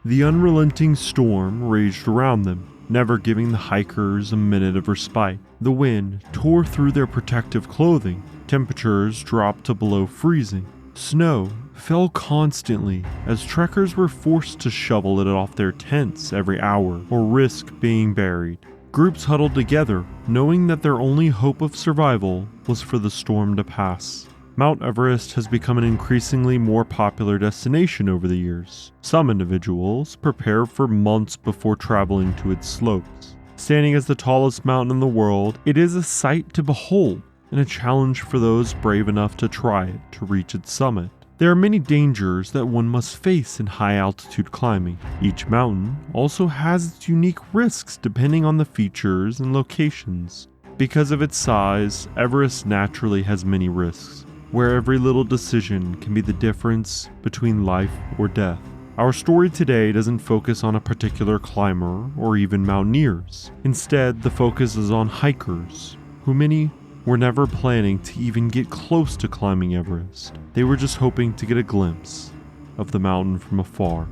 The unrelenting storm raged around them, never giving the hikers a minute of respite. The wind tore through their protective clothing, temperatures dropped to below freezing. Snow fell constantly as trekkers were forced to shovel it off their tents every hour or risk being buried. Groups huddled together, knowing that their only hope of survival was for the storm to pass. Mount Everest has become an increasingly more popular destination over the years. Some individuals prepare for months before traveling to its slopes. Standing as the tallest mountain in the world, it is a sight to behold and a challenge for those brave enough to try it to reach its summit. There are many dangers that one must face in high-altitude climbing. Each mountain also has its unique risks depending on the features and locations. Because of its size, Everest naturally has many risks, where every little decision can be the difference between life or death. Our story today doesn't focus on a particular climber or even mountaineers. Instead, the focus is on hikers, who many were never planning to even get close to climbing Everest. They were just hoping to get a glimpse of the mountain from afar,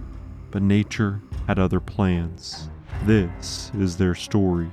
but nature had other plans. This is their story.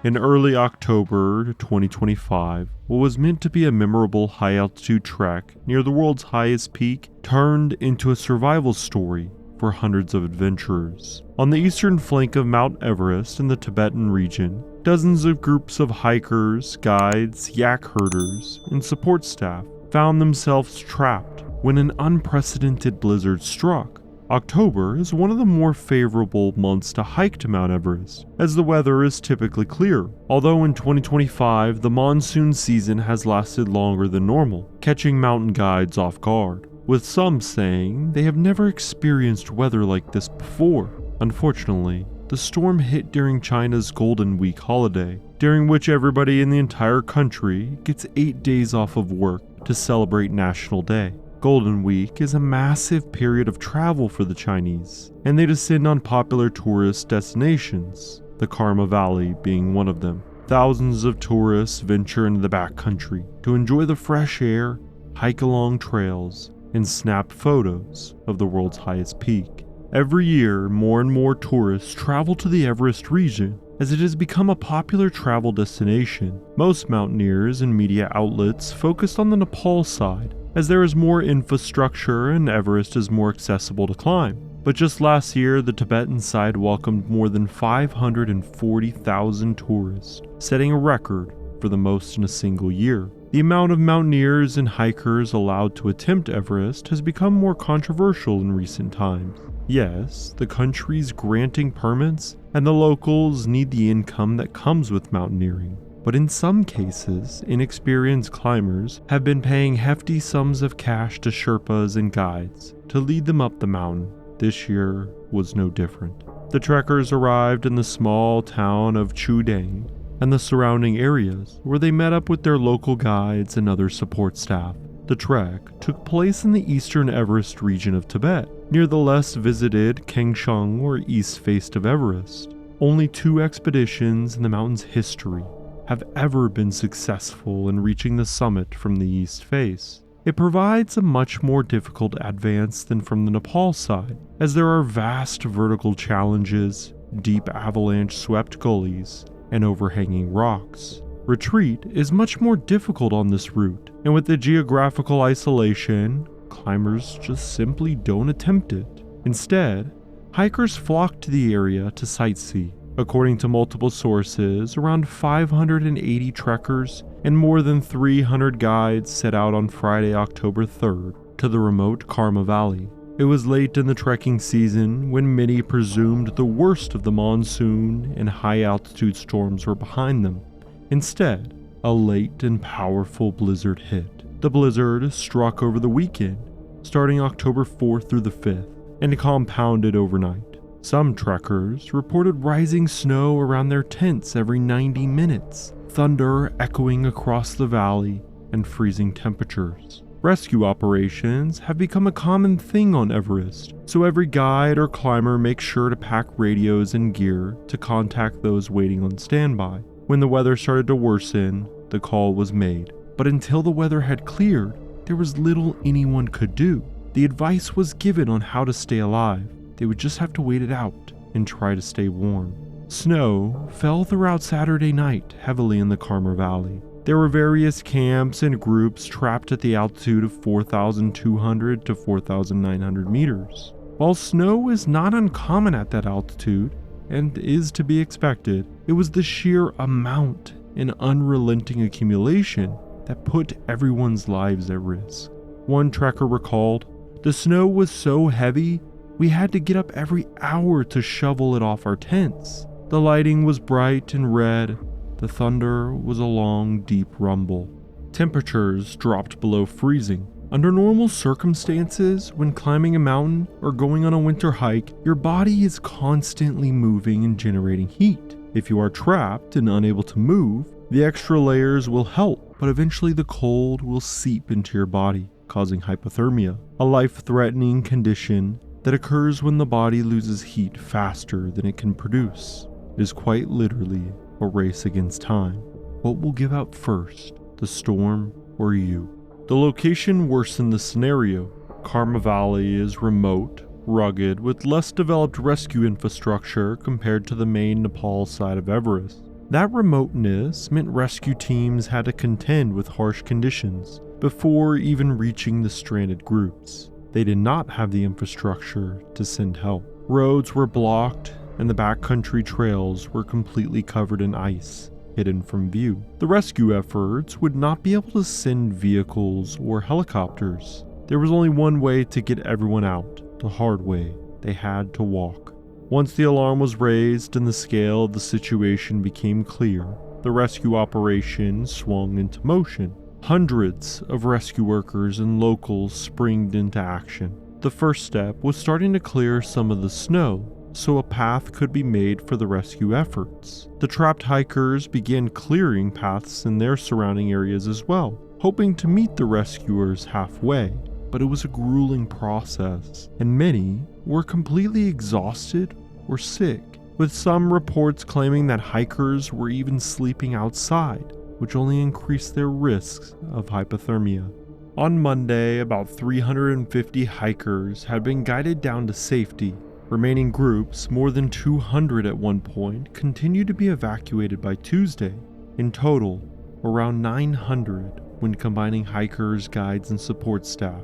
In early October 2025, what was meant to be a memorable high-altitude trek near the world's highest peak turned into a survival story for hundreds of adventurers. On the eastern flank of Mount Everest in the Tibetan region, dozens of groups of hikers, guides, yak herders, and support staff found themselves trapped when an unprecedented blizzard struck. October is one of the more favorable months to hike to Mount Everest, as the weather is typically clear. Although in 2025, the monsoon season has lasted longer than normal, catching mountain guides off guard, with some saying they have never experienced weather like this before. Unfortunately, the storm hit during China's Golden Week holiday, during which everybody in the entire country gets 8 days off of work to celebrate National Day. Golden Week is a massive period of travel for the Chinese, and they descend on popular tourist destinations, the Karma Valley being one of them. Thousands of tourists venture into the backcountry to enjoy the fresh air, hike along trails, and snap photos of the world's highest peak. Every year, more and more tourists travel to the Everest region, as it has become a popular travel destination. Most mountaineers and media outlets focused on the Nepal side, as there is more infrastructure and Everest is more accessible to climb. But just last year, the Tibetan side welcomed more than 540,000 tourists, setting a record for the most in a single year. The amount of mountaineers and hikers allowed to attempt Everest has become more controversial in recent times. Yes, the country's granting permits, and the locals need the income that comes with mountaineering. But in some cases, inexperienced climbers have been paying hefty sums of cash to Sherpas and guides to lead them up the mountain. This year was no different. The trekkers arrived in the small town of Chudang and the surrounding areas, where they met up with their local guides and other support staff. The trek took place in the eastern Everest region of Tibet, near the less visited Kangshung or east face of Everest. Only 2 expeditions in the mountain's history have ever been successful in reaching the summit from the east face. It provides a much more difficult advance than from the Nepal side, as there are vast vertical challenges, deep avalanche-swept gullies, and overhanging rocks. Retreat is much more difficult on this route, and with the geographical isolation, climbers just simply don't attempt it. Instead, hikers flock to the area to sightsee. According to multiple sources, around 580 trekkers and more than 300 guides set out on Friday, October 3rd, to the remote Karma Valley. It was late in the trekking season when many presumed the worst of the monsoon and high-altitude storms were behind them. Instead, a late and powerful blizzard hit. The blizzard struck over the weekend, starting October 4th through the 5th, and compounded overnight. Some trekkers reported rising snow around their tents every 90 minutes, thunder echoing across the valley, and freezing temperatures. Rescue operations have become a common thing on Everest, so every guide or climber makes sure to pack radios and gear to contact those waiting on standby. When the weather started to worsen, the call was made. But until the weather had cleared, there was little anyone could do. The advice was given on how to stay alive. They would just have to wait it out and try to stay warm. Snow fell throughout Saturday night heavily in the Karma Valley. There were various camps and groups trapped at the altitude of 4,200 to 4,900 meters. While snow is not uncommon at that altitude and is to be expected, it was the sheer amount and unrelenting accumulation that put everyone's lives at risk. One trekker recalled, "The snow was so heavy, we had to get up every hour to shovel it off our tents. The lighting was bright and red. The thunder was a long, deep rumble." Temperatures dropped below freezing. Under normal circumstances, when climbing a mountain or going on a winter hike, your body is constantly moving and generating heat. If you are trapped and unable to move, the extra layers will help, but eventually the cold will seep into your body, causing hypothermia, a life-threatening condition that occurs when the body loses heat faster than it can produce. It is quite literally a race against time. What will give out first, the storm or you? The location worsened the scenario. Karma Valley is remote, rugged, with less developed rescue infrastructure compared to the main Nepal side of Everest. That remoteness meant rescue teams had to contend with harsh conditions before even reaching the stranded groups. They did not have the infrastructure to send help. Roads were blocked, and the backcountry trails were completely covered in ice, hidden from view. The rescue efforts would not be able to send vehicles or helicopters. There was only one way to get everyone out, the hard way. They had to walk. Once the alarm was raised and the scale of the situation became clear, the rescue operation swung into motion. Hundreds of rescue workers and locals springed into action. The first step was starting to clear some of the snow, so a path could be made for the rescue efforts. The trapped hikers began clearing paths in their surrounding areas as well, hoping to meet the rescuers halfway. But it was a grueling process, and many were completely exhausted or sick, with some reports claiming that hikers were even sleeping outside, which only increased their risks of hypothermia. On Monday, about 350 hikers had been guided down to safety. Remaining groups, more than 200 at one point, continued to be evacuated by Tuesday. In total, around 900, when combining hikers, guides, and support staff,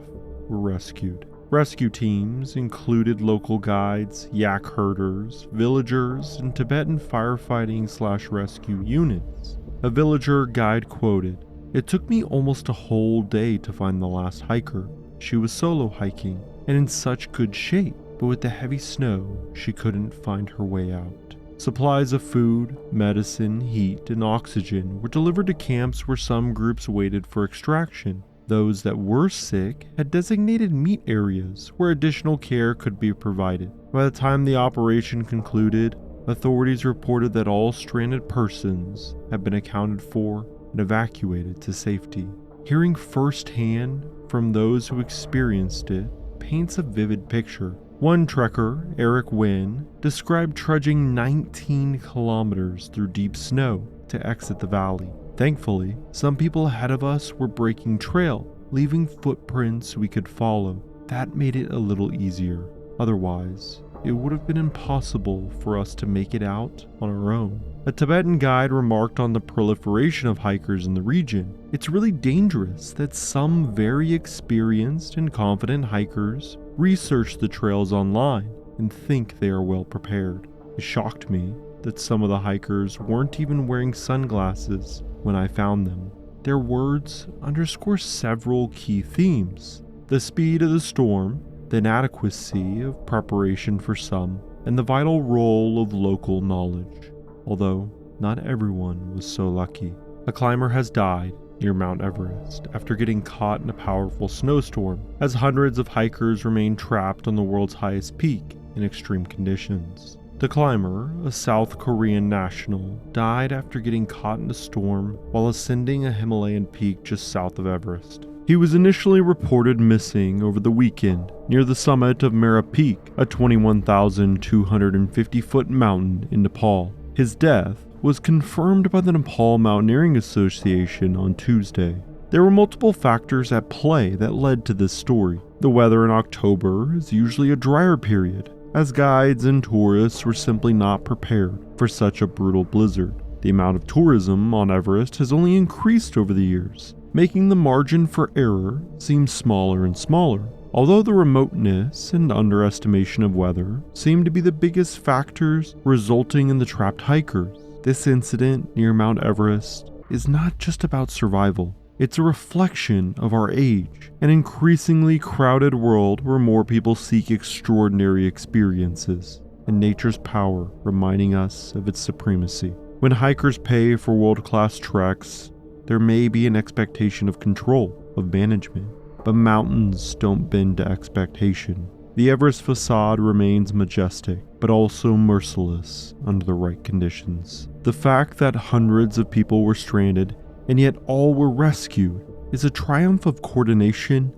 were rescued. Rescue teams included local guides, yak herders, villagers, and Tibetan firefighting/rescue units. A villager guide quoted, "It took me almost a whole day to find the last hiker. She was solo hiking and in such good shape, but with the heavy snow, she couldn't find her way out." Supplies of food, medicine, heat, and oxygen were delivered to camps where some groups waited for extraction. Those that were sick had designated meat areas where additional care could be provided. By the time the operation concluded, authorities reported that all stranded persons had been accounted for and evacuated to safety. Hearing firsthand from those who experienced it paints a vivid picture. One trekker, Eric Wynn, described trudging 19 kilometers through deep snow to exit the valley. Thankfully, some people ahead of us were breaking trail, leaving footprints we could follow. That made it a little easier. Otherwise, it would have been impossible for us to make it out on our own. A Tibetan guide remarked on the proliferation of hikers in the region. It's really dangerous that some very experienced and confident hikers research the trails online and think they are well prepared. It shocked me that some of the hikers weren't even wearing sunglasses when I found them. Their words underscore several key themes: the speed of the storm, the inadequacy of preparation for some, and the vital role of local knowledge. Although not everyone was so lucky. A climber has died near Mount Everest after getting caught in a powerful snowstorm, as hundreds of hikers remain trapped on the world's highest peak in extreme conditions. The climber, a South Korean national, died after getting caught in a storm while ascending a Himalayan peak just south of Everest. He was initially reported missing over the weekend near the summit of Mera Peak, a 21,250-foot mountain in Nepal. His death was confirmed by the Nepal Mountaineering Association on Tuesday. There were multiple factors at play that led to this story. The weather in October is usually a drier period, as guides and tourists were simply not prepared for such a brutal blizzard. The amount of tourism on Everest has only increased over the years, making the margin for error seem smaller and smaller. Although the remoteness and underestimation of weather seem to be the biggest factors resulting in the trapped hikers, this incident near Mount Everest is not just about survival. It's a reflection of our age, an increasingly crowded world where more people seek extraordinary experiences, and nature's power reminding us of its supremacy. When hikers pay for world-class treks, there may be an expectation of control, of management, but mountains don't bend to expectation. The Everest facade remains majestic, but also merciless under the right conditions. The fact that hundreds of people were stranded and yet all were rescued is a triumph of coordination,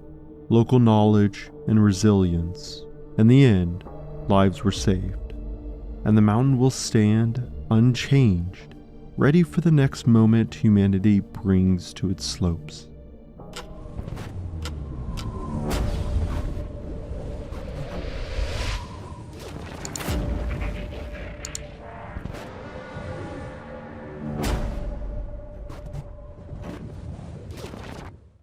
local knowledge, and resilience. In the end, lives were saved, and the mountain will stand unchanged, ready for the next moment humanity brings to its slopes.